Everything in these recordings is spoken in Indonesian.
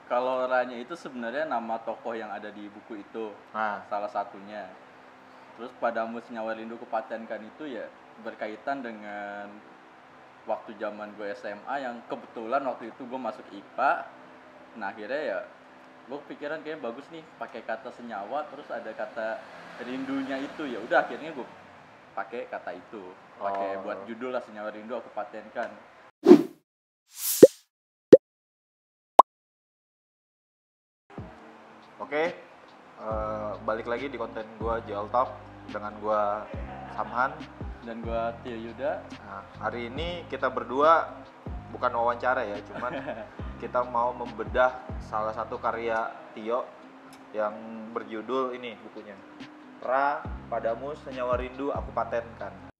Kalau Ra-nya itu sebenarnya nama tokoh yang ada di buku itu, Nah, salah satunya. Terus Padamu Senyawa Rindu Kupatenkan itu ya berkaitan dengan waktu zaman gue SMA yang kebetulan waktu itu gue masuk IPA. Nah akhirnya ya gue pikiran kayak bagus nih pakai kata senyawa terus ada kata rindunya itu, ya udah akhirnya gue pakai kata itu, pakai buat judul lah Senyawa Rindu Aku Patenkan. Oke, balik lagi di konten gue JL Talk dengan gue Samhan. Dan gue Tio Yuda. Nah, hari ini kita berdua bukan wawancara ya, cuman kita mau membedah salah satu karya Tio yang berjudul ini bukunya, Ra, Padamu Senyawa Rindu Aku Patenkan.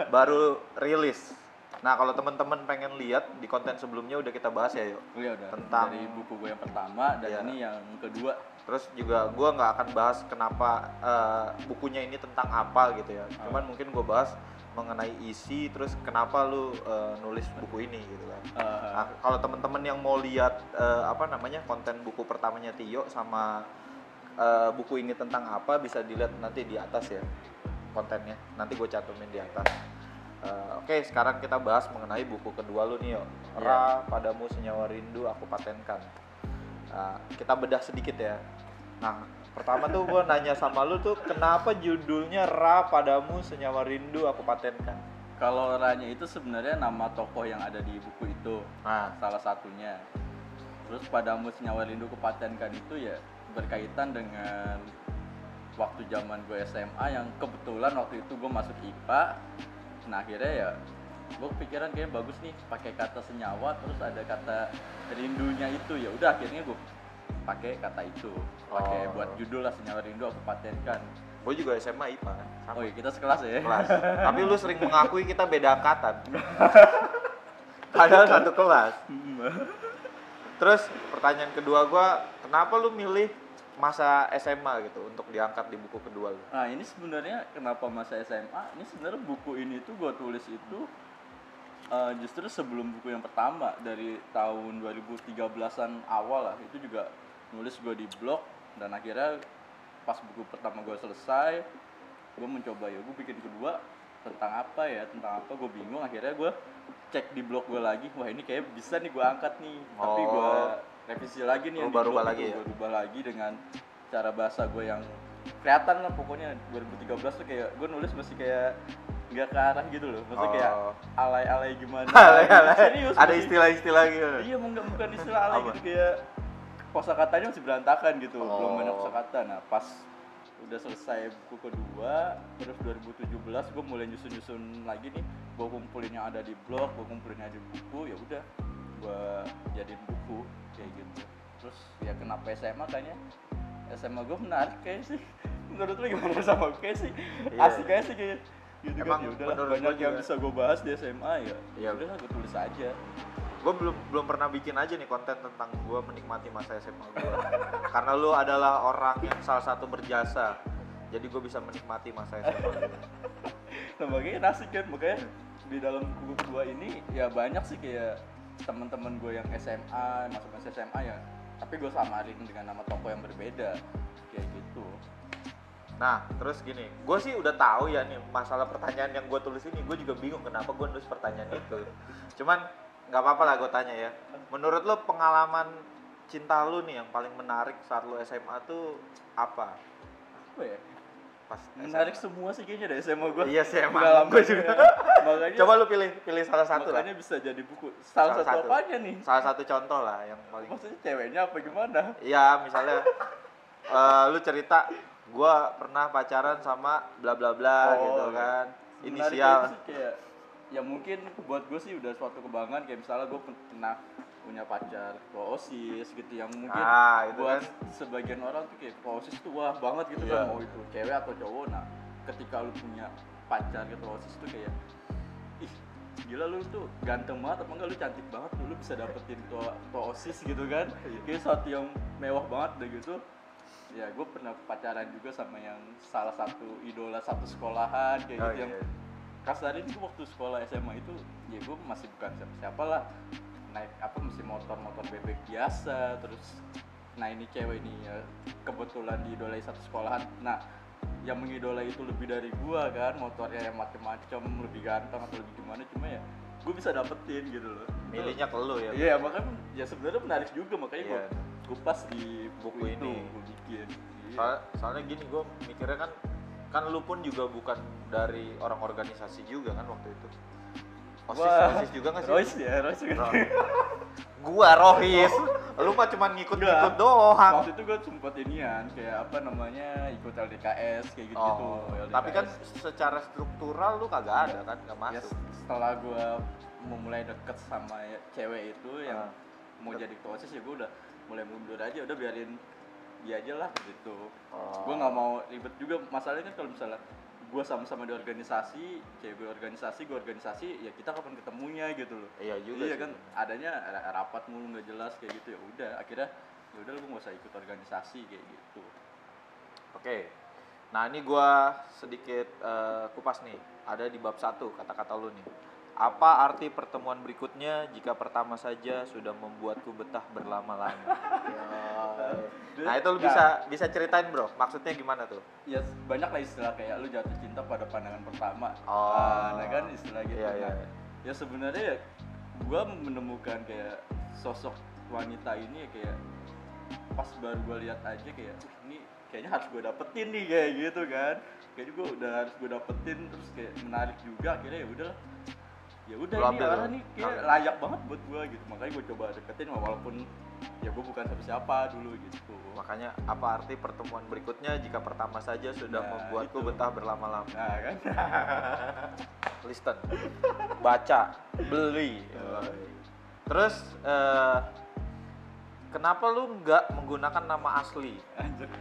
Baru rilis. Nah, kalau teman-teman pengen lihat di konten sebelumnya udah kita bahas ya, yuk. Iya udah. Tentang dari buku gue yang pertama dan iya. ini yang kedua. Terus juga gue nggak akan bahas kenapa bukunya ini tentang apa gitu ya. Cuman mungkin gue bahas mengenai isi, terus kenapa lu nulis buku ini gitu kan. Nah, kalau teman-teman yang mau lihat konten buku pertamanya Tio sama buku ini tentang apa, bisa dilihat nanti di atas ya kontennya. Nanti gue cantumin di atas. Oke, sekarang kita bahas mengenai buku kedua lu nih, yo. Ra, Padamu Senyawa Rindu Aku Patenkan. Kita bedah sedikit ya. Nah, pertama tuh gue nanya sama lu tuh, kenapa judulnya Ra, Padamu Senyawa Rindu Aku Patenkan? Kalau Ra-nya itu sebenarnya nama tokoh yang ada di buku itu, salah satunya. Terus Padamu Senyawa Rindu Kupatenkan itu ya berkaitan dengan waktu zaman gue SMA yang kebetulan waktu itu gue masuk IPA. Nah akhirnya ya gue pikiran kayak bagus nih pakai kata senyawa terus ada kata rindunya itu, ya udah akhirnya gue pakai kata itu, pakai buat judul lah Senyawa Rindu Aku Patenkan. Gue juga SMA IPA kan. Sama. Oh iya, kita sekelas ya. Kelas. Tapi lu sering mengakui kita beda angkatan. Padahal satu kelas. Terus pertanyaan kedua gue, kenapa lu milih masa SMA gitu untuk diangkat di buku kedua lu? Nah ini sebenarnya kenapa masa SMA? Ini sebenarnya buku ini tuh gue tulis itu justru sebelum buku yang pertama, dari tahun 2013an awal lah. Itu juga nulis gue di blog, dan akhirnya pas buku pertama gue selesai, gue mencoba ya gue bikin kedua tentang apa, gue bingung. Akhirnya gue cek di blog gue lagi, wah ini kayak bisa nih gue angkat nih. Tapi gue revisi lagi nih, rubah lagi ya? Gue rubah lagi dengan cara bahasa gue yang kelihatan lah pokoknya. 2013 tuh kayak gue nulis masih kayak nggak ke arah gitu loh, maksudnya kayak alay-alay gimana. Alay-alay. Serius, ada istilah-istilah gitu. Iya, bukan istilah alay gitu, kayak kosakatanya masih berantakan gitu, belum banyak kosakata. Nah pas udah selesai buku kedua, terus 2017 gue mulai nyusun lagi nih, gue kumpulin yang ada di blog, gue kumpulin aja buku, ya udah gue jadiin buku kayak gitu. Terus ya kenapa SMA, kayaknya SMA gue menarik kayak sih. Menurut lu gimana sama gue sih? Asik aja sih kayak gitu. Emang kan, ya udahlah, banyak yang bisa gue bahas di SMA ya udah gue tulis aja. Gue belum pernah bikin aja nih konten tentang gue menikmati masa SMA gue. Karena lu adalah orang yang salah satu berjasa, jadi gue bisa menikmati masa SMA gue. Nah makanya asik kan, makanya di dalam buku kedua ini ya banyak sih kayak teman-teman gue yang SMA, masuk SMA ya, tapi gue samarin dengan nama tokoh yang berbeda kayak gitu. Nah terus gini, gue sih udah tahu ya nih masalah pertanyaan yang gue tulis ini. Gue juga bingung kenapa gue nulis pertanyaan itu. Cuman nggak apa-apa lah gue tanya ya. Menurut lo pengalaman cinta lo nih yang paling menarik saat lo SMA tuh apa? Apa ya? Pas menarik SMA. Semua sih kayaknya dari SMA gue. Iya sih emang. Gue juga. Makanya, coba lo pilih salah satu lah. Makanya bisa jadi buku. Salah satu apanya nih? Salah satu contoh lah yang paling. Maksudnya ceweknya apa gimana? Iya misalnya lu cerita, gue pernah pacaran sama bla bla bla gitu kan. Inisial. Kayak ya mungkin buat gue sih udah suatu kebanggaan, kayak misalnya gue pernah punya pacar OSIS gitu, yang mungkin buat kan sebagian orang tuh kayak OSIS tuh wah banget gitu kan, mau itu cewek atau cowok. Nah ketika lu punya pacar gitu OSIS tuh kayak ih gila lu tuh ganteng banget apa enggak, lu cantik banget, lu bisa dapetin tua OSIS gitu kan. Kayak sesuatu yang mewah banget deh gitu. Ya gue pernah pacaran juga sama yang salah satu idola satu sekolahan kayak gitu yang kasar ini. Gue waktu sekolah SMA itu ya gue masih bukan siapa-siapa lah, naik mesti motor bebek biasa. Terus nah ini cewek ini ya kebetulan diidolai satu sekolahan. Nah yang mengidolai itu lebih dari gua kan, motornya yang macem-macem, lebih ganteng atau lebih gimana, cuma ya gua bisa dapetin gitu loh. Milihnya ke lu ya. Iya, makanya ya sebenarnya menarik juga, makanya gua pas di buku ini gua bikin. Soalnya gini, gua mikirnya kan lu pun juga bukan dari orang organisasi juga kan waktu itu. OSIS juga nggak sih? Rois juga. Gua Rohis, lu mah cuma ngikut-ngikut doang. Waktu itu gua sempet inian kayak ikut LDKS kayak gitu. Tapi kan secara struktural lu kagak ada kan, nggak masuk. Ya, setelah gua memulai deket sama cewek itu yang mau jadi ketua OSIS, ya gua udah mulai mundur aja, udah biarin dia aja lah gitu. Gua nggak mau ribet juga, masalahnya kan kalau misalnya gue sama-sama di organisasi, cewek organisasi, gue organisasi, ya kita kapan ketemunya gitu loh. Iya juga sih. Kan adanya rapat mulu nggak jelas kayak gitu, ya udah akhirnya ya udah lu nggak usah ikut organisasi kayak gitu. Oke. Nah ini gue sedikit kupas nih, ada di bab 1 kata-kata lu nih. Apa arti pertemuan berikutnya jika pertama saja sudah membuatku betah berlama-lama? Nah itu lu bisa ceritain bro, maksudnya gimana tuh? Ya banyak lah istilah kayak lu jatuh cinta pada pandangan pertama. Nah kan istilah gitu. Ya sebenarnya ya gue menemukan kayak sosok wanita ini ya kayak pas baru gue lihat aja kayak ini kayaknya harus gue dapetin nih kayak gitu kan. Kayaknya gue udah harus gue dapetin, terus kayak menarik juga, akhirnya ya udah ini orang nih kayak layak banget buat gue gitu, makanya gue coba deketin walaupun ya gue bukan siapa dulu gitu. Makanya apa arti pertemuan berikutnya jika pertama saja sudah membuatku betah berlama-lama? Nah kan. Listen, baca, beli. Terus kenapa lu nggak menggunakan nama asli? Anjir.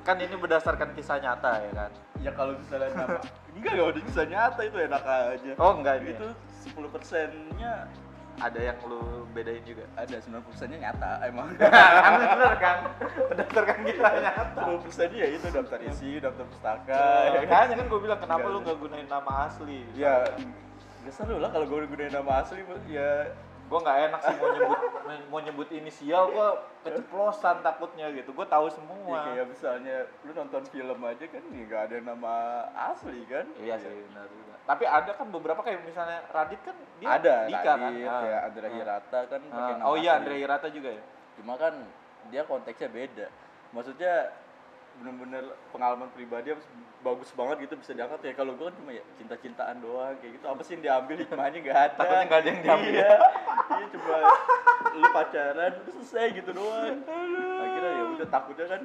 Kan ini berdasarkan kisah nyata ya kan? Ya kalau misalnya nama enggak udah kisah nyata itu enak aja. Oh enggak ini. Itu 10%-nya ada yang lu bedain juga? Ada, 90%-nya nyata emang. Bener kan? Berdasarkan kisah nyata. 10%-nya ya itu daftar isi, daftar pustaka. Kayaknya kan gue bilang kenapa lu nggak gunain nama asli? Ya nggak seru lah kalau gue gunain nama asli ya. Gue nggak enak sih mau nyebut inisial, gue keceplosan takutnya gitu. Gue tahu semua. Ya, kayak misalnya lu nonton film aja kan nggak ada nama asli kan? Iya sih benar juga. Tapi ada kan beberapa kayak misalnya Radit kan dia ada Dika kan? Kayak Andrea Hirata kan pakai nama asli. Andrea Hirata juga ya. Cuma kan dia konteksnya beda. Maksudnya bener-bener pengalaman pribadi bagus banget gitu bisa diangkat ya. Kalau gue kan cuma ya cinta-cintaan doang kayak gitu, apa sih yang diambil hikmahnya nggak ada. Takutnya nggak ada yang diambil. Iya cuma lu pacaran udah selesai gitu doang. Akhirnya ya udah, takutnya kan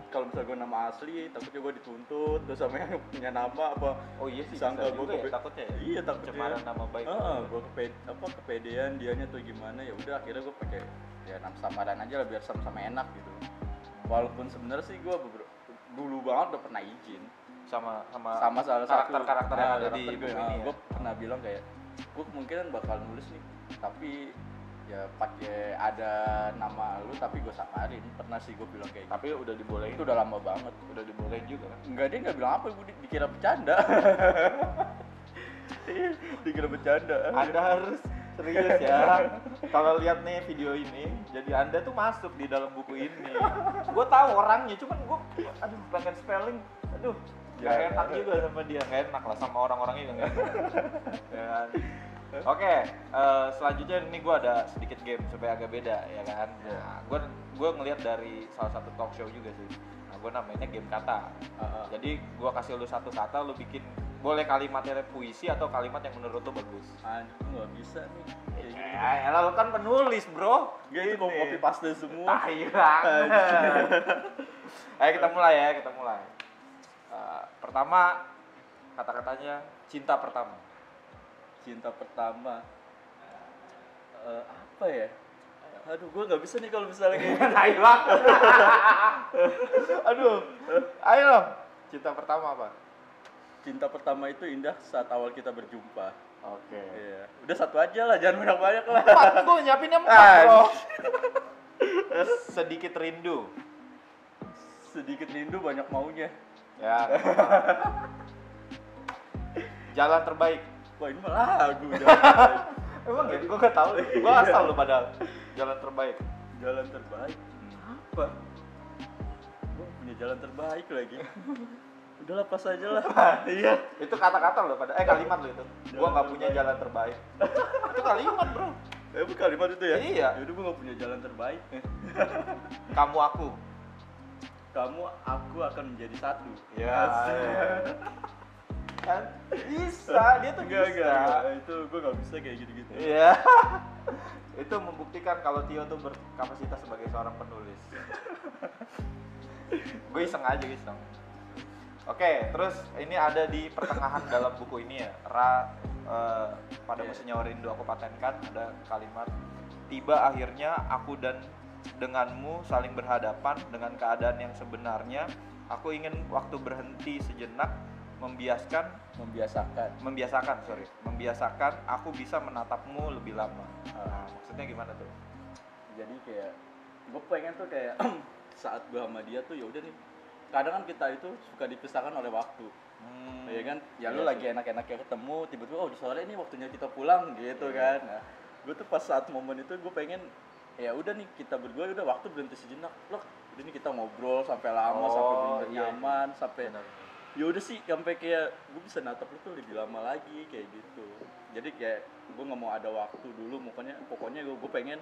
kalau misalnya gue nama asli takutnya gue dituntut terus sama yang punya nama apa. Oh iya sih, sangka gue takutnya ya. Iya takutnya cemaran nama baik. Gue kepedean dianya tuh gimana, ya udah akhirnya gue pakai ya nama samaran aja lah biar sama-sama enak gitu. Walaupun sebenarnya sih gue dulu banget udah pernah izin sama salah satu karakter yang ada di buku ini. Gue pernah bilang kayak gue kemungkinan bakal nulis nih, tapi ya pakai ada nama lu tapi gue samarin. Pernah sih gue bilang kayak tapi udah dibolehin. Itu udah lama banget. Udah dibolehin juga kan? Enggak, dia nggak bilang apa, gue dikira bercanda. Dikira bercanda. Anda harus serius ya. Kalau lihat nih video ini, jadi Anda tuh masuk di dalam buku ini. Gue tahu orangnya, cuman gue pengen spelling, gak enak juga sama dia, gak enak lah sama orang-orangnya juga gak enak. Ya. Oke, selanjutnya ini gue ada sedikit game supaya agak beda ya kan. Nah, gue ngelihat dari salah satu talk show juga sih. Nah, gue namanya game kata. Jadi gue kasih lu satu kata, lu bikin boleh kalimatnya puisi atau kalimat yang menurut lu bagus. Gue nggak bisa nih. Ya, lu kan penulis bro. Gak, itu mau copy paste semua. Ayo kita mulai. Pertama kata-katanya cinta pertama. Cinta pertama. Apa ya? Aduh, gue nggak bisa nih kalau misalnya kayak gitu. Ayo. Cinta pertama apa? Cinta pertama itu indah saat awal kita berjumpa. Oke. Iya. Udah satu aja lah, jangan banyak-banyak lah. 4, gue nyiapinnya 4 bro. Sedikit rindu. Sedikit rindu banyak maunya. Ya. Jalan terbaik. Wah ini mah lagu. Emang ya? Gue gak tau. Gue asal lu padahal. Jalan terbaik. Jalan terbaik? Apa? Gue punya jalan terbaik lagi. Udahlah pas aja lah. Iya. Itu kata-kata lo pada kalimat lo itu. Gua nggak punya jalan terbaik. Itu kalimat bro. Itu kalimat itu ya? Iya. Yaudah gue nggak punya jalan terbaik. Kamu aku akan menjadi satu. Ya. Kan bisa, dia tuh bisa. Enggak. Itu gue nggak bisa kayak gitu-gitu. Iya. Itu membuktikan kalau Tio tuh berkapasitas sebagai seorang penulis. Gue iseng aja. Oke, terus ini ada di pertengahan dalam buku ini ya. Pada musim rindu aku patenkan ada kalimat, tiba akhirnya aku dan denganmu saling berhadapan dengan keadaan yang sebenarnya. Aku ingin waktu berhenti sejenak, membiasakan aku bisa menatapmu lebih lama. Maksudnya gimana tuh? Jadi kayak gue pengen tuh kayak saat gue sama dia tuh ya udah nih. Kadang kan kita itu suka dipisahkan oleh waktu. Ya kan? Ya lu lagi enak-enaknya ketemu, tiba-tiba di sore ini waktunya kita pulang gitu kan. Nah, gue tuh pas saat momen itu gue pengen ya udah nih kita berdua udah waktu berhenti sejenak. Loh, udah nih kita ngobrol sampai lama sampai bener nyaman sampai ya udah sih sampai kayak gue bisa natap lu tuh lebih lama lagi kayak gitu. Jadi kayak gue nggak mau ada waktu dulu, pokoknya gue pengen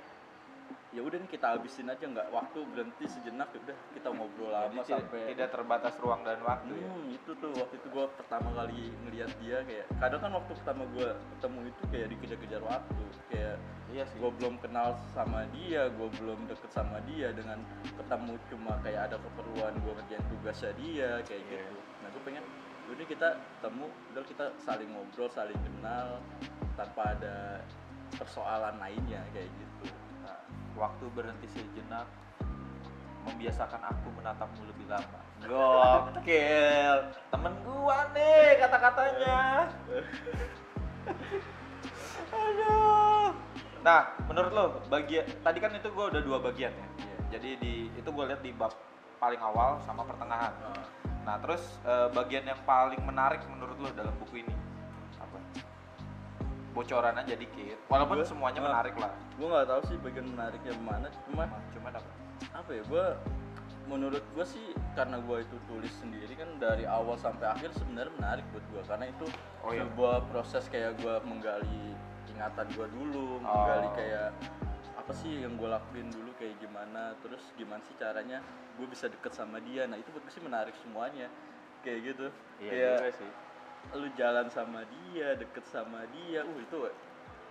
ya udah nih kita habisin aja, nggak waktu berhenti sejenak, udah kita ngobrol lama sampai tidak terbatas ruang dan waktu. Itu tuh waktu itu gue pertama kali ngelihat dia kayak kadang kan waktu pertama gue ketemu itu kayak dikejar-kejar waktu, kayak gue belum kenal sama dia, gue belum deket sama dia, dengan ketemu cuma kayak ada keperluan gue ngerjain tugasnya dia kayak gitu. Nah gue pengen udah kita ketemu, udah kita saling ngobrol, saling kenal tanpa ada persoalan lainnya kayak gitu. Waktu berhenti sejenak, membiasakan aku menatapmu lebih lama. Gokil, temen gua nih kata-katanya. Aduh. Nah, menurut lo bagian tadi kan itu gua udah 2 bagian ya. Jadi itu gua lihat di bab paling awal sama pertengahan. Nah, terus bagian yang paling menarik menurut lo dalam buku ini apa? Bocoran aja dikit, walaupun semuanya menarik lah. Gue nggak tahu sih bagian menariknya mana, cuma apa ya, menurut gue sih karena gue itu tulis sendiri kan dari awal sampai akhir sebenarnya menarik buat gue, karena itu sebuah proses kayak gue menggali ingatan gue dulu, menggali kayak apa sih yang gue lakuin dulu kayak gimana, terus gimana sih caranya gue bisa deket sama dia. Nah itu buat gue sih menarik semuanya kayak gitu. Iya sih. Lu jalan sama dia, deket sama dia, itu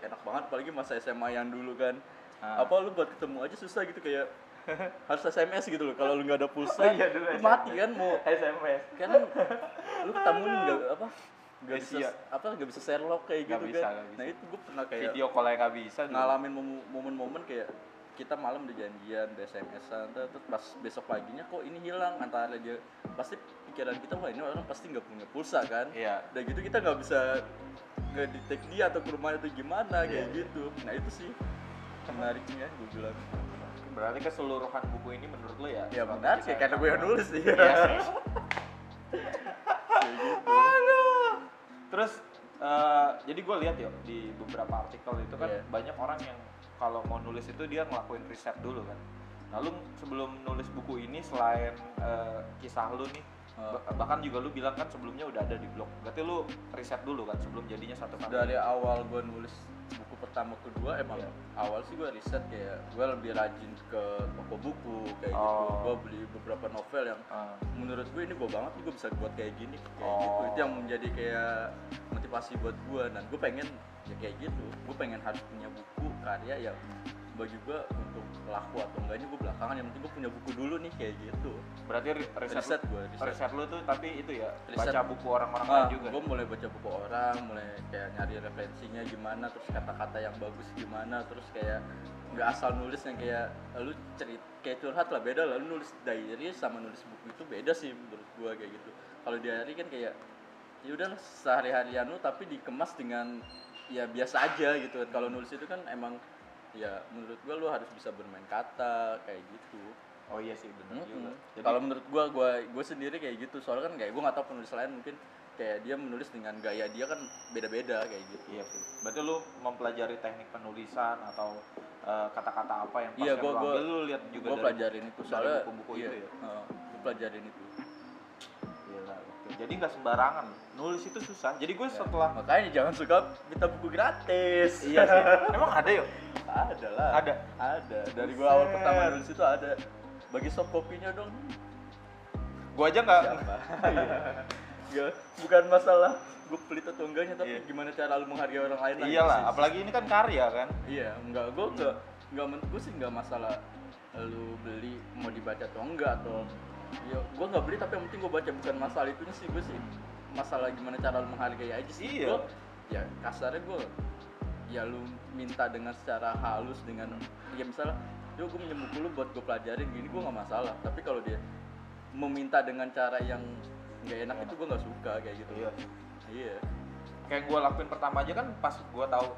enak banget, apalagi masa SMA yang dulu kan. Apa lu buat ketemu aja susah gitu, kayak harus SMS gitu loh, kalau lu nggak ada pulsa lu mati kan mau SMS kan lu ketemu nggak bisa Sherlock kayak gitu kan. Nah itu gue pernah kayak video call yang nggak bisa ngalamin momen-momen kayak kita malam udah janjian, udah SMS-an, terus pas besok paginya kok ini hilang, antara aja pasti pikiran kita, wah ini orang pasti nggak punya pulsa kan. Udah gitu kita nggak bisa ngedetek dia atau ke rumahnya itu gimana kayak gitu. Nah itu sih menariknya gue bilang. Berarti keseluruhan buku ini menurut lo ya menarik ya, karena gue yang nulis sih. Iya sih. Kayak gitu. Terus jadi gue lihat ya di beberapa artikel itu kan banyak orang yang kalau mau nulis itu dia ngelakuin riset dulu kan. Nah lu sebelum nulis buku ini selain kisah lu nih, bahkan juga lu bilang kan sebelumnya udah ada di blog, berarti lu riset dulu kan sebelum jadinya satu karya? Dari awal gue nulis buku pertama kedua emang awal sih gue riset, kayak gue lebih rajin ke toko buku kayak gitu. Gue beli beberapa novel yang menurut gue ini gue banget nih, gue bisa buat kayak gini kayak gitu. Itu yang menjadi kayak motivasi buat gue, dan gue pengen ya kayak gitu, gue pengen harus punya buku karya yang bagi gue untuk laku atau enggaknya gue belakangan, yang penting gue punya buku dulu nih kayak gitu. Berarti riset lu tuh tapi itu ya riset, baca buku orang-orang lain juga. Gue mulai baca buku orang, mulai kayak nyari referensinya gimana, terus kata-kata yang bagus gimana, terus kayak nggak asal nulis yang kayak lu kayak curhat lah, beda lah lu nulis diary sama nulis buku itu beda sih menurut gue kayak gitu. Kalau diary kan kayak ya udah sehari-harian lu tapi dikemas dengan ya biasa aja gitu kan. Kalau nulis itu kan emang ya menurut gue lu harus bisa bermain kata kayak gitu. Oh iya sih benar juga. Kalau menurut gue sendiri kayak gitu, soalnya kan kayak gue nggak tahu penulis lain mungkin kayak dia menulis dengan gaya dia kan beda-beda kayak gitu. Iya sih. Berarti lu mempelajari teknik penulisan atau kata-kata apa yang pas iya, yang lu lihat juga dari pelajarin itu soalnya buku-buku iya, itu ya. Gue pelajarin itu. Gila, oke. Jadi nggak sembarangan nulis itu susah. Jadi gue setelah makanya jangan suka minta buku gratis. Iya sih. Emang ada yuk? Ada lah. Ada. Dari gue awal pertama nulis itu ada. Bagi soft copy-nya dong. Gue aja nggak. Iya. Bukan masalah gue pelit atau enggaknya, tapi gimana cara lu menghargai orang lain. Iyalah, apalagi ini kan karya kan. Iya, gue sih nggak masalah lu beli mau dibaca atau enggak atau ya gue nggak beli tapi yang penting gue baca, bukan masalah itunya sih. Gue sih masalah gimana cara lu menghargai aja sih. Iya. Ya kasarnya gue ya lu minta dengan secara halus dengan ya misalnya yo gue minjem buku lu buat gue pelajarin gini, gue nggak masalah. Tapi kalau dia meminta dengan cara yang nggak enak itu gue nggak suka kayak gitu. Iya. Kayak gue lakuin pertama aja kan pas gue tahu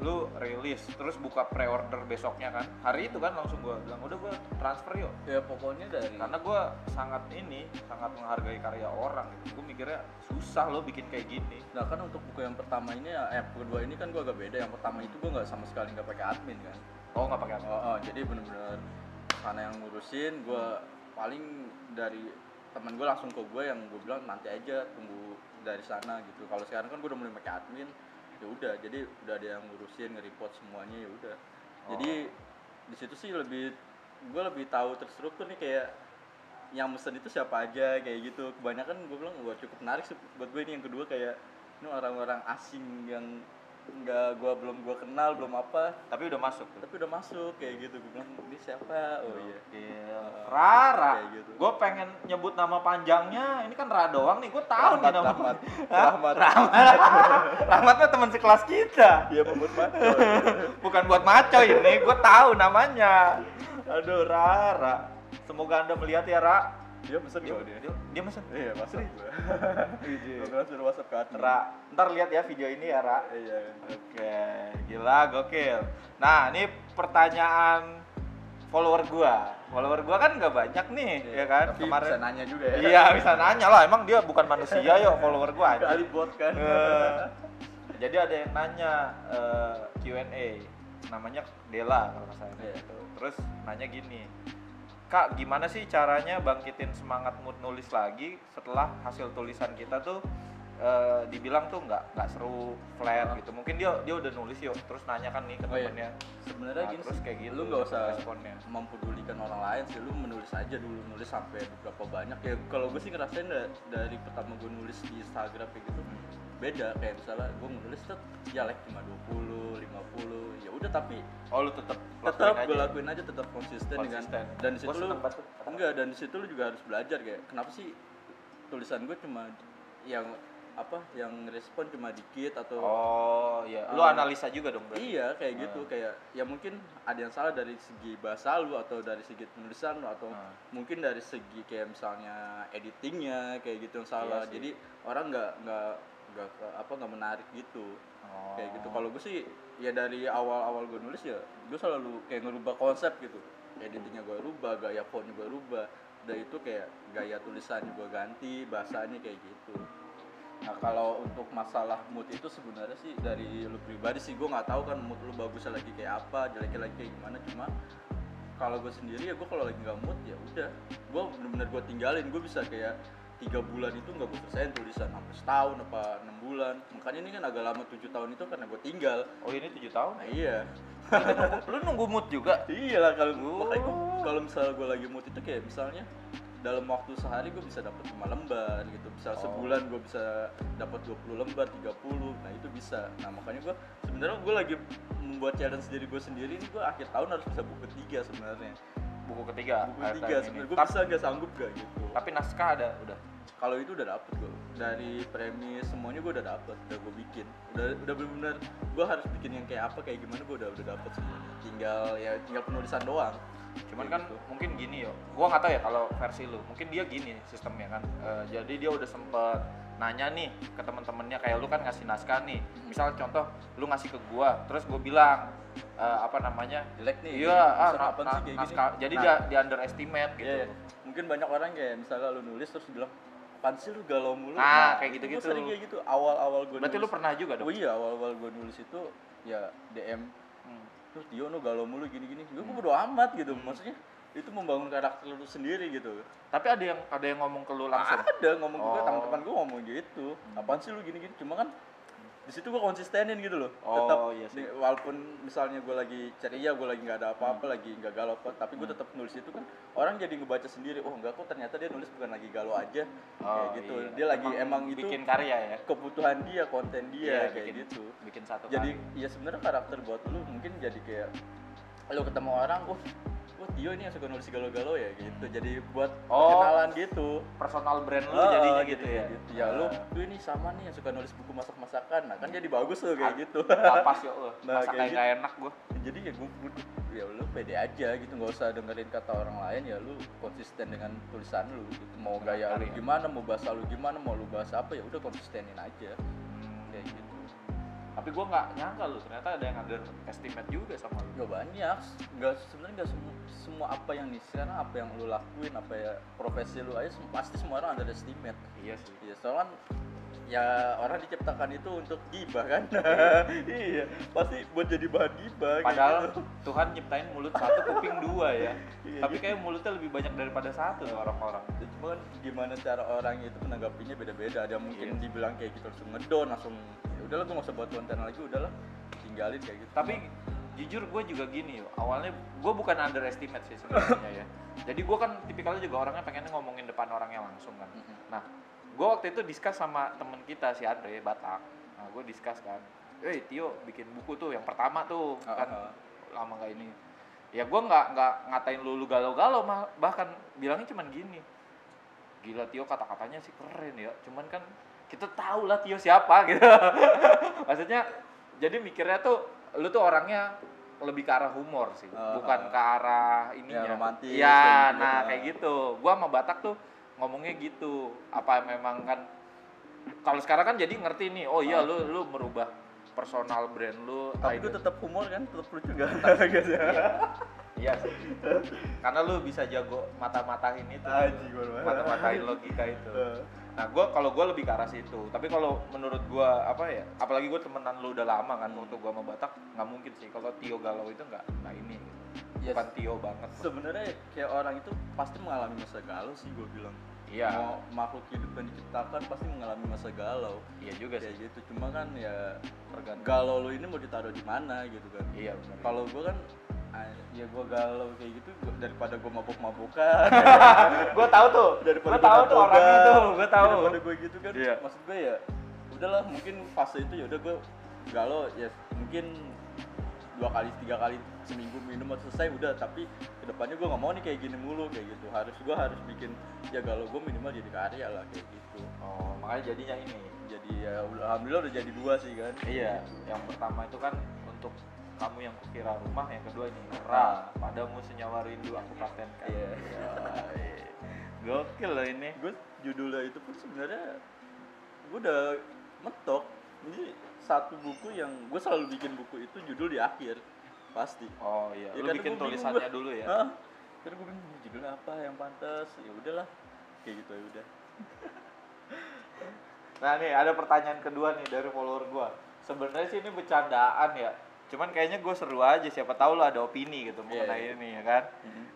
lu rilis terus buka pre-order besoknya kan, hari itu kan langsung gue bilang udah gue transfer yuk. Ya pokoknya karena gue sangat menghargai karya orang gitu. Gue mikirnya susah lo bikin kayak gini. Nah kan untuk buku yang pertama ini kedua ini kan gue agak beda. Yang pertama itu gue nggak sama sekali nggak pakai admin kan. Oh nggak pakai admin. Jadi benar-benar sana yang ngurusin, gue paling dari teman gue langsung ke gue yang gue bilang nanti aja tunggu dari sana gitu. Kalau sekarang kan gue udah mulai pakai admin, ya udah jadi udah ada yang ngurusin nge-report semuanya ya udah. Jadi di situ sih gue lebih tahu terstruktur nih, kayak yang mesen itu siapa aja kayak gitu. Kebanyakan gue bilang gue cukup menarik sih buat gue ini. Yang kedua kayak ini orang-orang asing yang belum gue kenal, belum apa, tapi udah masuk kayak gitu. Gue bilang ini siapa? Oh iya. Rara. Kayak gitu. Gue pengen nyebut nama panjangnya, ini kan Ra doang nih. Gue tahu nih nama. Rahmat mah teman sekelas kita. Iya, buat maco. Bukan buat maco ini, gue tahu namanya. Aduh, Rara. Semoga Anda melihat ya, Ra. Dia mesen kok dia. Dia mesen? Iya, mesen. Gue bilang suruh WhatsApp ke Atmi. Ra, ntar lihat ya video ini ya, Ra. Iya. Oke, gila, gokil. Nah, ini pertanyaan follower gua kan nggak banyak nih, ya kan? Tapi kemarin bisa nanya juga ya. Iya, bisa nanya lah. Emang dia bukan manusia yuk follower gua aja. Kali bot kan. Jadi ada yang nanya Q&A, namanya Dela kalau nggak salah. Gitu. Terus nanya gini, Kak, gimana sih caranya bangkitin semangat mood nulis lagi setelah hasil tulisan kita tuh dibilang tuh nggak seru, flat gitu. Mungkin dia udah nulis yuk, terus nanya kan nih ke temennya. Sebenarnya gini terus kayak gitu, lu nggak usah responnya mempedulikan orang lain sih, lu menulis aja dulu, nulis sampai beberapa banyak ya. Kalau gue sih ngerasain dari pertama gue nulis di Instagram kayak gitu beda. Kayak misalnya gue nulis ya like cuma 20, 50, ya udah, tapi lu tetap gue lakuin aja, tetap konsisten. Dengan dan di situ lu dan di situ lu juga harus belajar kayak kenapa sih tulisan gue cuma yang respon cuma dikit atau lu analisa juga dong berarti. Iya kayak gitu, kayak ya mungkin ada yang salah dari segi bahasa lu atau dari segi penulisan lu atau mungkin dari segi kayak misalnya editingnya kayak gitu yang salah. Iya, jadi orang nggak menarik gitu. Kayak gitu. Kalau gue sih ya dari awal gue nulis ya gue selalu kayak ngerubah konsep gitu. Editingnya gue rubah, gaya fontnya gue rubah, dan itu kayak gaya tulisannya gue ganti, bahasanya kayak gitu. Nah kalau untuk masalah mood itu sebenarnya sih dari lu pribadi sih, gue nggak tahu kan mood lu bagusnya lagi kayak apa, jeleknya lagi kayak gimana. Cuma kalau gue sendiri ya gue kalau lagi nggak mood ya udah, gue bener-bener gue tinggalin. Gue bisa kayak 3 bulan itu nggak gue selesaiin tulisan, sampai setahun apa 6 bulan. Makanya ini kan agak lama 7 tahun itu karena gue tinggal. Oh ini 7 tahun? Nah, iya. Lu nunggu mood juga? Iya lah, kalau misalnya gue lagi mood itu kayak misalnya dalam waktu sehari gue bisa dapat 5 lembar gitu, bisa sebulan gue bisa dapat 20 lembar, 30, nah itu bisa. Nah makanya gue sebenarnya gue lagi membuat challenge diri gue sendiri ini, gue akhir tahun harus bisa buku ketiga sebenarnya. Buku ketiga sebenarnya gue bisa nggak sanggup gak gitu. Tapi naskah ada udah? Kalau itu udah dapet gue, dari premis semuanya gue udah dapet, udah gue bikin, udah benar-benar gue harus bikin yang kayak apa kayak gimana gue udah dapet semuanya, tinggal penulisan doang. Cuman kan gitu. Mungkin gini yo, gua nggak tahu ya kalau versi lu, mungkin dia gini sistemnya kan, jadi dia udah sempet nanya nih ke temen-temennya, kayak lu kan ngasih naskah nih, misal contoh lu ngasih ke gua, terus gua bilang apa namanya, jelek nih, iya naskah, jadi dia di underestimate gitu. Iya. Mungkin banyak orang kayak misalnya lu nulis terus bilang apaan sih lu galau mulu. Kayak gitu-gitu. Gue sering kayak gitu awal-awal gue nulis. Berarti lu pernah juga dong? Oh iya, awal-awal gue nulis itu ya DM terus Tio lu galau mulu gini-gini. Gue bodo amat gitu. Maksudnya itu membangun karakter lu sendiri gitu. Tapi ada yang ngomong ke lu langsung? Ada ngomong ke gue, teman-teman gue ngomong gitu. Apaan sih lu gini-gini. Cuma kan di situ gue konsistenin gitu loh. Tetap iya sih. Walaupun misalnya gue lagi ceria, gue lagi nggak ada apa-apa, lagi nggak galau apa, tapi gue tetap nulis itu kan orang jadi ngebaca sendiri. Oh enggak kok, ternyata dia nulis bukan lagi galau aja kayak gitu. Iya. Dia lagi emang itu bikin karya ya. Kebutuhan dia, konten dia kayak gitu. Bikin satu. Jadi ya sebenarnya karakter buat lu mungkin jadi kayak lu ketemu orang, Tio ini yang suka nulis galau-galau ya gitu. Jadi buat perkenalan gitu. Personal brand lu jadinya gitu ya. Gitu. Ya lu ini sama nih yang suka nulis buku masak-masakan. Nah, kan jadi bagus tuh kayak gitu. Pas ya lu. Nah, masak kayak gitu. Enak gua. Jadi ya ya lu pede aja gitu, enggak usah dengerin kata orang lain, ya lu konsisten dengan tulisan lu gitu. Mau gaya lu gimana, mau bahasa lu gimana, mau lu bahasa apa, ya udah konsistenin aja. Kayak gitu. Tapi gue nggak nyangka lu ternyata ada yang underestimate juga sama lu. Gak banyak, sebenarnya nggak semua apa yang nih sekarang, apa yang lu lakuin, apa ya profesi lu aja pasti semua orang underestimate. Iya sih. Iya, soalnya ya orang diciptakan itu untuk gibah kan. Iya, pasti buat jadi bahan gibah. Padahal gitu. Tuhan nyiptain mulut satu, kuping dua ya. Iya, tapi kayak mulutnya lebih banyak daripada satu tuh orang-orang. Cuma gimana cara orang itu menanggapinya beda-beda. Ada mungkin dibilang kayak gitu langsung ngedon, langsung udahlah gue nggak usah buat konten lagi, udahlah tinggalin kayak gitu. Tapi jujur gue juga gini yo, awalnya gue bukan underestimate sih sebenarnya ya. Jadi gue kan tipikalnya juga orangnya pengen ngomongin depan orangnya langsung kan. Nah, gue waktu itu discuss sama temen kita si Andre Batak. Nah, gue discuss kan, Tio bikin buku tuh yang pertama tuh kan lama gak ini. Ya gue nggak ngatain lu galau-galau, bahkan bilangnya cuman gini, gila Tio kata-katanya sih keren ya, cuman kan kita tahu lah Tio siapa gitu. Maksudnya jadi mikirnya tuh lu tuh orangnya lebih ke arah humor sih, bukan ke arah ininya ya, romantis ya, nah kayak gitu. Gua sama Batak tuh ngomongnya gitu. Apa memang kan kalau sekarang kan jadi ngerti nih, oh iya lu merubah personal brand lu. Tapi lu tetap humor kan, tetap lucu enggak? Iya sih. Karena lu bisa jago mata-matahin itu. Mata-matahin logika itu. Nah, kalau gue lebih ke arah situ. Tapi kalau menurut gue apa ya? Apalagi gue temenan lu udah lama kan, waktu gue sama Batak, nggak mungkin sih kalau Tio galau itu nggak ini. Bukan Tio banget. Sebenarnya kayak orang itu pasti mengalami masa galau sih, gue bilang. Iya. Mau makhluk hidup yang diciptakan pasti mengalami masa galau. Iya juga sih. Kayak gitu. Cuma kan ya tergantung galau lu ini mau ditaruh di mana gitu kan. Iya benar. Kalau gue kan ya gue galau kayak gitu daripada gue mabuk-mabukan. Gue tahu tuh. Gue tahu tuh orang itu. Gue tahu. Daripada gue gitu kan. Iya. Maksud gue ya udahlah, mungkin fase itu ya udah gue galau ya mungkin 2 kali 3 kali seminggu minum atau selesai udah, tapi kedepannya gue nggak mau nih kayak gini mulu kayak gitu. Gue harus bikin ya galau gue minimal jadi karya lah kayak gitu. Oh, makanya jadinya ini. Jadi ya alhamdulillah udah jadi 2 sih kan. Iya. Yang pertama itu kan untuk kamu yang kukira rumah, yang kedua ini padamu senyawa rindu aku patenkan. Iya. Gokil loh ini. Gue judulnya itu pun sebenarnya gue udah mentok. Ini satu buku yang gue selalu bikin buku itu judul di akhir pasti. Oh iya. Ya, lu bikin tulisannya dulu ya. Terus gue bingung judulnya apa yang pantas. Ya udahlah. Kayak gitu ya udah. Nah nih ada pertanyaan kedua nih dari follower gue. Sebenarnya sih ini bercandaan ya. Cuman kayaknya gue seru aja, siapa tahu lo ada opini gitu mengenai ini ya kan.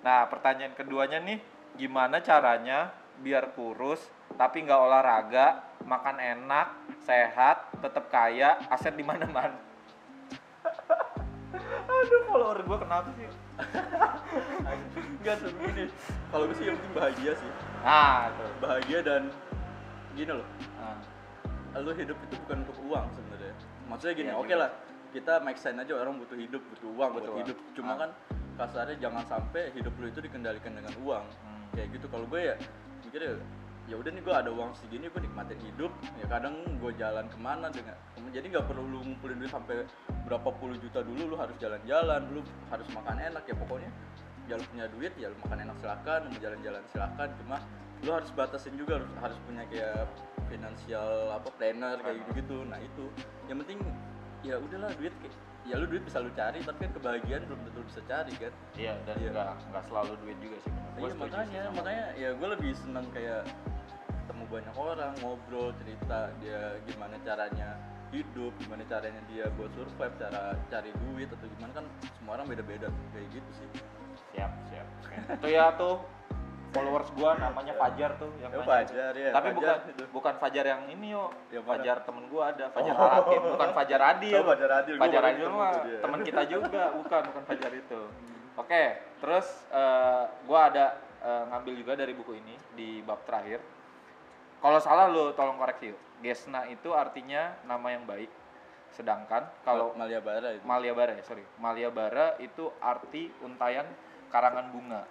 Nah pertanyaan keduanya nih, gimana caranya biar kurus tapi nggak olahraga, makan enak, sehat, tetap kaya, aset di mana-mana. Aduh, follower gue kenapa sih? Enggak segini. Kalau gue sih yang penting bahagia sih. Nah, tuh. Bahagia dan gini loh. Lu hidup itu bukan untuk uang sebenarnya. Maksudnya gini, oke lah. Kita make sense aja, orang butuh hidup, butuh uang buat hidup. Cuma kan kasarnya jangan sampai hidup lu itu dikendalikan dengan uang. Kayak gitu. Kalau gue ya mikirnya ya udah nih, gue ada uang segini, gue nikmatin hidup. Ya kadang gue jalan kemana dengan, jadi nggak perlu lu ngumpulin duit sampai berapa puluh juta dulu lu harus jalan-jalan, lu harus makan enak ya pokoknya. ya lu punya duit ya lu makan enak silakan, mau jalan-jalan silakan, cuma lu harus batasin juga, harus punya kayak financial planner kayak gitu. Nah itu yang penting ya udahlah, duit ya lu duit bisa lu cari, tapi kan kebahagiaan belum tentu bisa cari kan. Iya, dan nggak selalu duit juga sih. Iya, makanya ya gue lebih senang kayak ketemu banyak orang, ngobrol, cerita dia gimana caranya hidup, gimana caranya dia buat survive, cara cari duit atau gimana, kan semua orang beda-beda kayak gitu sih. Siap. Itu ya tuh followers gua namanya Fajar tuh yang Fajar ya. Tapi Fajar, bukan Fajar yang ini yo. Ya, Fajar temen gua ada, Fajar Hakim, bukan Fajar Adil. Fajar Adil mah teman kita juga, bukan Fajar itu. Oke, terus gua ada ngambil juga dari buku ini di bab terakhir. Kalau salah lu tolong koreksi yuk. Gesna itu artinya nama yang baik. Sedangkan kalau Malyabara itu. Malyabara itu arti untayan karangan bunga.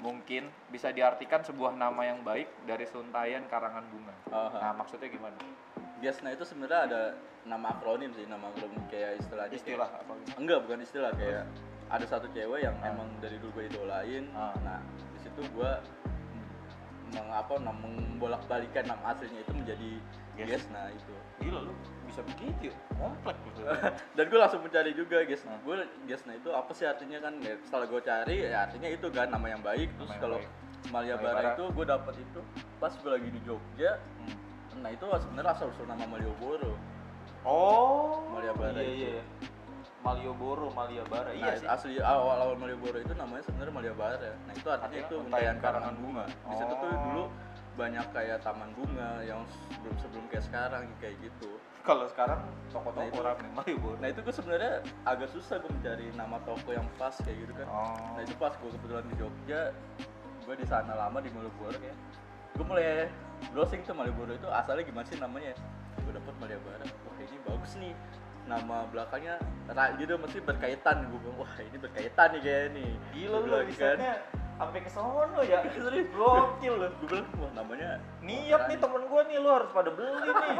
Mungkin bisa diartikan sebuah nama yang baik dari seuntayan karangan bunga. Nah, maksudnya gimana? Gesna itu sebenarnya ada nama akronim sih, nama akronim kayak istilah apa? Enggak, bukan istilah, kayak ada satu cewek yang emang dari dulu gue idolain. Nah, di situ gue membolak-balikan nama aslinya itu menjadi Gesna itu. Gila lu bisa begitu, kompleks gitu. Dan gue langsung mencari juga Gesna itu apa sih artinya kan. Ya, setelah gue cari ya artinya itu kan nama yang baik. Terus kalau Malyabara itu gue dapat itu pas gue lagi di Jogja. Nah itu sebenarnya asal usul nama Malioboro. Malyabara iya. Malyabara. Iya sih. Asli awal Malioboro itu namanya sebenarnya Malyabara. Nah itu artinya itu untayan karangan bunga. Di situ tuh dulu banyak kayak taman bunga yang sebelum kayak sekarang kayak gitu. Kalau sekarang toko-toko rame Malioboro. Nah itu gue sebenarnya agak susah gue mencari nama toko yang pas kayak gitu kan. Nah itu pas gue kebetulan di Jogja, gue di sana lama di Malioboro kayak. Gue mulai browsing tuh Malioboro itu asalnya gimana sih namanya. Gue dapet Malyabara. Wah ini bagus nih. Nama belakangnya gitu mesti berkaitan. Gue bilang wah ini berkaitan nih kayak nih. Gila lu bisanya sampai ke sono ya. Serius gokil lu. Gue bilang wah namanya niat nih temen gue nih, lu harus pada beli nih.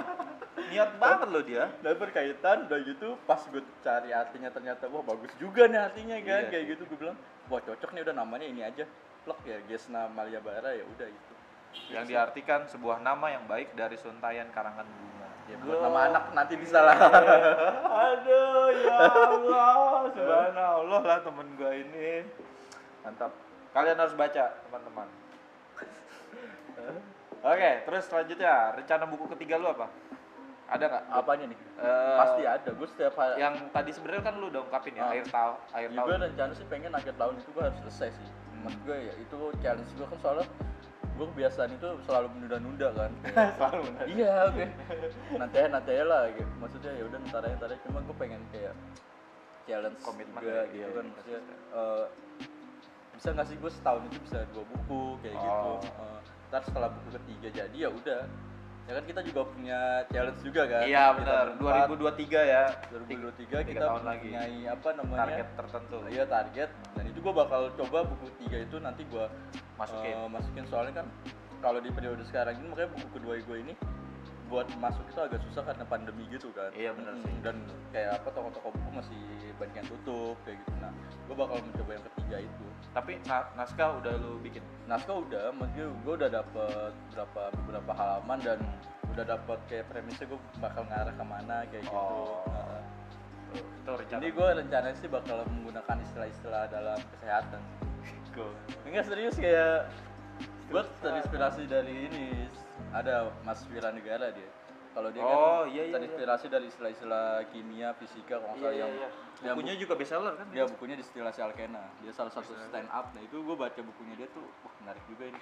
Niat banget lo dia. Dan berkaitan udah gitu pas gue cari artinya ternyata wah bagus juga nih artinya kan. Kayak gitu gue bilang wah cocok nih, udah namanya ini aja. Plok ya Gesna Malyabara, ya udah itu. Yang diartikan sebuah nama yang baik dari suntayan karangan bunga. Ya buat nama anak nanti bisa lah. Aduh ya Allah, subhanallah lah temen gue ini. Mantap. Kalian harus baca teman-teman. Oke, terus selanjutnya rencana buku ketiga lu apa? Ada nggak? Apanya nih? Pasti ada. Gue setiap hari. Yang tadi sebenarnya kan lu udah ungkapin ya, akhir tahun. Gue rencana sih pengen akhir tahun itu gue harus selesai sih. Maksud gue ya itu challenge gue kan, soalnya gue kebiasaan itu selalu menunda-nunda kan. Selalu menunda. Iya, oke. Nanti aja lah gitu. Maksudnya ya udah ntar aja, cuma gue pengen kayak challenge komitmen juga gitu kan. Maksudnya bisa nggak sih gue setahun itu bisa 2 buku kayak gitu. Ntar setelah buku ketiga jadi ya udah. Ya kan kita juga punya challenge juga kan. Iya benar. 2023 ya. 2023 kita mempunyai apa namanya? Target tertentu. Iya target. Dan itu gue bakal coba buku 3 itu nanti gue masukin soalnya kan kalau di periode sekarang ini makanya buku kedua gue ini buat masuk itu agak susah karena pandemi gitu kan. Iya benar sih. Dan kayak apa toko-toko buku masih banyak yang tutup kayak gitu. Nah, gue bakal mencoba yang ketiga itu. Tapi naskah udah lu bikin? Naskah udah, maksudnya gue udah dapet beberapa halaman dan udah dapet kayak premisnya gue bakal ngarah kemana kayak gitu. Itu rencana. Jadi gue rencananya sih bakal menggunakan istilah-istilah dalam kesehatan. Enggak serius, kayak gue terinspirasi dari ini, ada Mas Wiranegara dia. Kalau dia kan terinspirasi dari istilah-istilah kimia, fisika, kalau nggak salah yang bukunya juga bestseller kan? Dia bukunya Distilasi Alkena. Dia salah satu stand up. Nah itu gue baca bukunya dia tuh, wah menarik juga ini.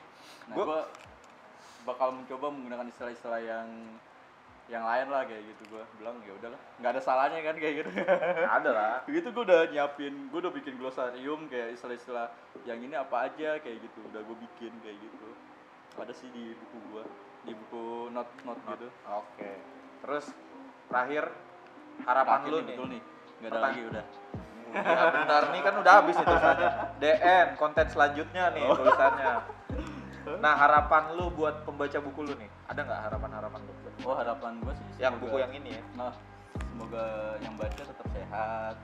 Nah gue bakal mencoba menggunakan istilah-istilah yang lain lah kayak gitu. Gue bilang ya udahlah, nggak ada salahnya kan kayak gitu. Ada lah. Begitu gue udah bikin glosarium kayak istilah-istilah yang ini apa aja kayak gitu. Udah gue bikin kayak gitu. Ada sih di buku gue, di buku note gitu. Oke. Terus terakhir harapan lu nih. Betul nih. Nggak ada lagi udah. Ya bentar nih kan udah habis itu tulisannya. DN konten selanjutnya nih tulisannya. Nah harapan lu buat pembaca buku lu nih, ada nggak harapan lu? Oh harapan gue sih yang buku yang ini ya. Nah semoga yang baca tetap sehat,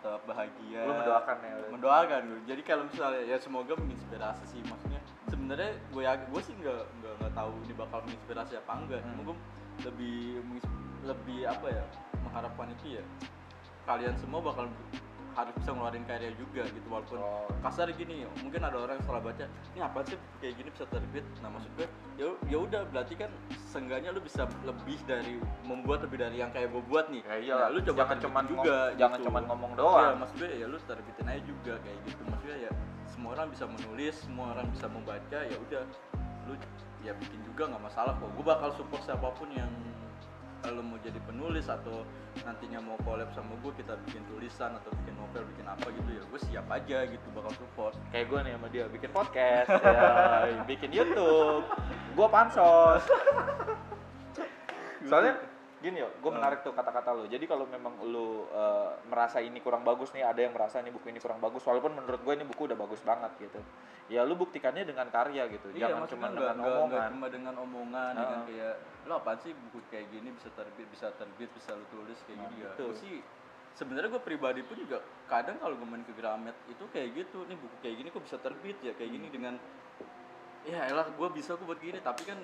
tetap bahagia. Lu mendoakan ya? Mendoakan gue. Jadi kalau misalnya ya semoga menginspirasi sih, maksudnya sebenarnya gue sih nggak tahu ini bakal menginspirasi apa enggak. Cuma gue lebih apa ya, mengharapkan itu ya kalian semua bakal harus bisa ngeluarin karya juga gitu, walaupun kasar gini. Mungkin ada orang yang salah baca, ini apa sih kayak gini bisa terbit. Nah maksud gue ya udah, berarti kan seenggaknya lu bisa membuat lebih dari yang kayak gue buat nih. Nah, lu coba cuman juga jangan gitu. cuman ngomong doang. Ya maksud gue ya lu terbitin aja juga kayak gitu. Maksudnya ya semua orang bisa menulis, semua orang bisa membaca, ya udah lu ya bikin juga nggak masalah kok. Gue bakal support siapapun yang kalau mau jadi penulis atau nantinya mau collab sama gue, kita bikin tulisan atau bikin novel, bikin apa gitu, ya gue siap aja gitu, bakal support. Kayak gue nih sama dia bikin podcast, ya, bikin YouTube, gue pansos. Soalnya gini yo, gue menarik tuh kata-kata lo. Jadi kalau memang lo merasa ini kurang bagus nih, ada yang merasa nih buku ini kurang bagus, walaupun menurut gue ini buku udah bagus banget gitu, ya lo buktikannya dengan karya gitu. Jangan cuma dengan omongan. Enggak cuma dengan omongan, dengan kayak lo apaan sih buku kayak gini bisa terbit, bisa lo tulis kayak gini ya. Gue sih sebenarnya gue pribadi pun juga kadang kalau gue main ke Gramet itu kayak gitu, nih buku kayak gini kok bisa terbit ya kayak gini, dengan ya elah gue bisa gue buat gini, tapi kan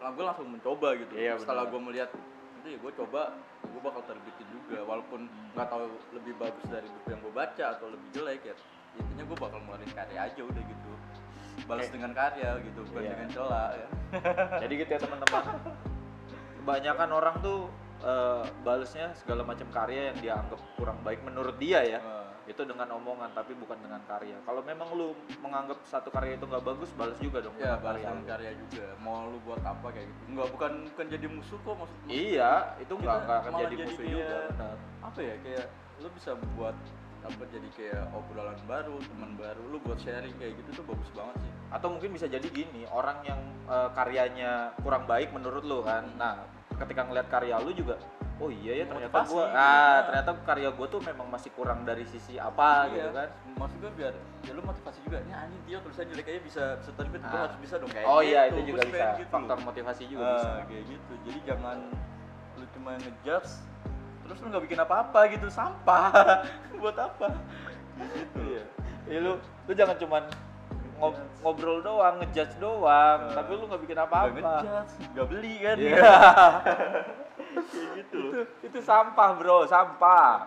gue langsung mencoba gitu. Setelah gue melihat itu ya gue coba, gue bakal terbitin juga, walaupun nggak tahu lebih bagus dari buku yang gue baca atau lebih jelek ya, intinya gue bakal ngeluarin karya aja udah gitu, balas dengan karya gitu, bukan dengan celah ya. Jadi gitu ya teman-teman, kebanyakan orang tuh balesnya segala macam karya yang dia anggap kurang baik menurut dia ya, itu dengan omongan tapi bukan dengan karya. Kalau memang lu menganggap satu karya itu nggak bagus, balas juga dong ya, balas dengan karya juga. Mau lu buat apa kayak gitu, bukan jadi musuh kok maksudnya. Iya, itu nggak akan jadi musuh kayak, juga. Apa ya, kayak lu bisa buat apa, jadi kayak obrolan baru, teman baru, lu buat sharing kayak gitu tuh bagus banget sih. Atau mungkin bisa jadi gini, orang yang karyanya kurang baik menurut lu kan, nah ketika ngeliat karya lu juga, oh iya ya ternyata gue, ternyata karya gue tuh memang masih kurang dari sisi apa gitu kan. Maksud gue biar ya lu motivasi juga, nih anjing Tio tulisan jelek aja bisa terbit, gue harus bisa dong kayak gitu. Oh gitu. Iya, itu juga bisa, gitu. Faktor motivasi juga bisa kayak gitu. Jadi jangan lu cuma ngejudge terus lu nggak bikin apa-apa gitu, sampah. Buat apa gitu ya. Ya lu jangan cuman ngobrol doang, ngejudge doang, tapi lu nggak bikin apa-apa. Nggak ngejudge, nggak beli kan. Kayak gitu. Itu sampah bro, sampah.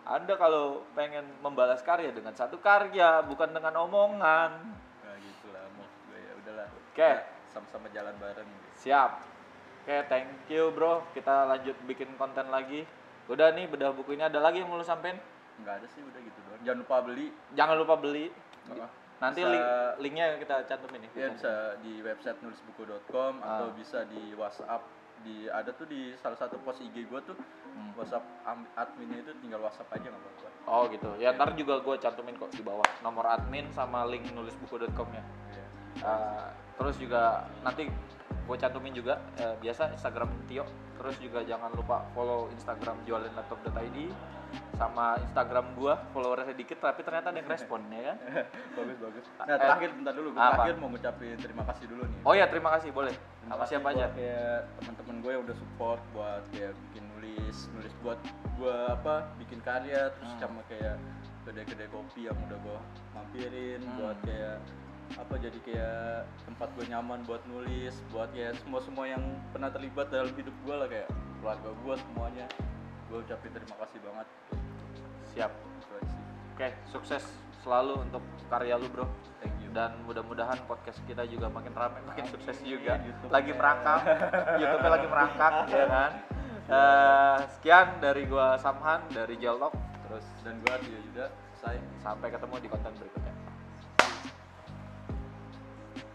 Anda kalau pengen membalas karya dengan satu karya, bukan dengan omongan. Nah gitulah, maksud gue ya udahlah. Oke. Sama-sama jalan bareng. Siap. Oke, thank you bro. Kita lanjut bikin konten lagi. Udah nih, bedah buku ini ada lagi yang mau lu sampein? Nggak ada sih, udah gitu doang. Jangan lupa beli. Jangan lupa beli. Nanti linknya kita cantumin nih. Ya bisa di website nulisbuku.com atau bisa di WhatsApp, ada tuh di salah satu post IG gue tuh, WhatsApp adminnya itu tinggal WhatsApp aja nggak apa-apa. Oh gitu. Ya ntar juga gue cantumin kok di bawah nomor admin sama link nulisbuku.com-nya. Terus juga nanti gue cantumin juga biasa Instagram Tio. Terus juga jangan lupa follow Instagram jualinlaptop.id sama Instagram gua, followernya sedikit tapi ternyata ada yang respon ya kan. Bagus. Nah terakhir bentar dulu, terakhir mau ngucapin terima kasih dulu nih. Oh ya, terima kasih, boleh. Sama siapa aja? Kayak teman-teman gue yang udah support buat kayak bikin nulis buat gua apa, bikin karya, terus sama kayak kedai-kedai kopi yang udah gua mampirin buat kayak apa, jadi kayak tempat gue nyaman buat nulis, buat ya semua yang pernah terlibat dalam hidup gue lah, kayak keluarga gue semuanya, gue ucapin terima kasih banget. Siap. Oke, sukses selalu untuk karya lu bro. Thank you. Dan mudah-mudahan podcast kita juga makin ramai, makin sukses juga. YouTube lagi merangkak, YouTube-nya lagi merangkak, ya kan. Sekian dari gua Samhan dari Jelok, terus dan gua Tio juga. Sampai ketemu di konten berikutnya.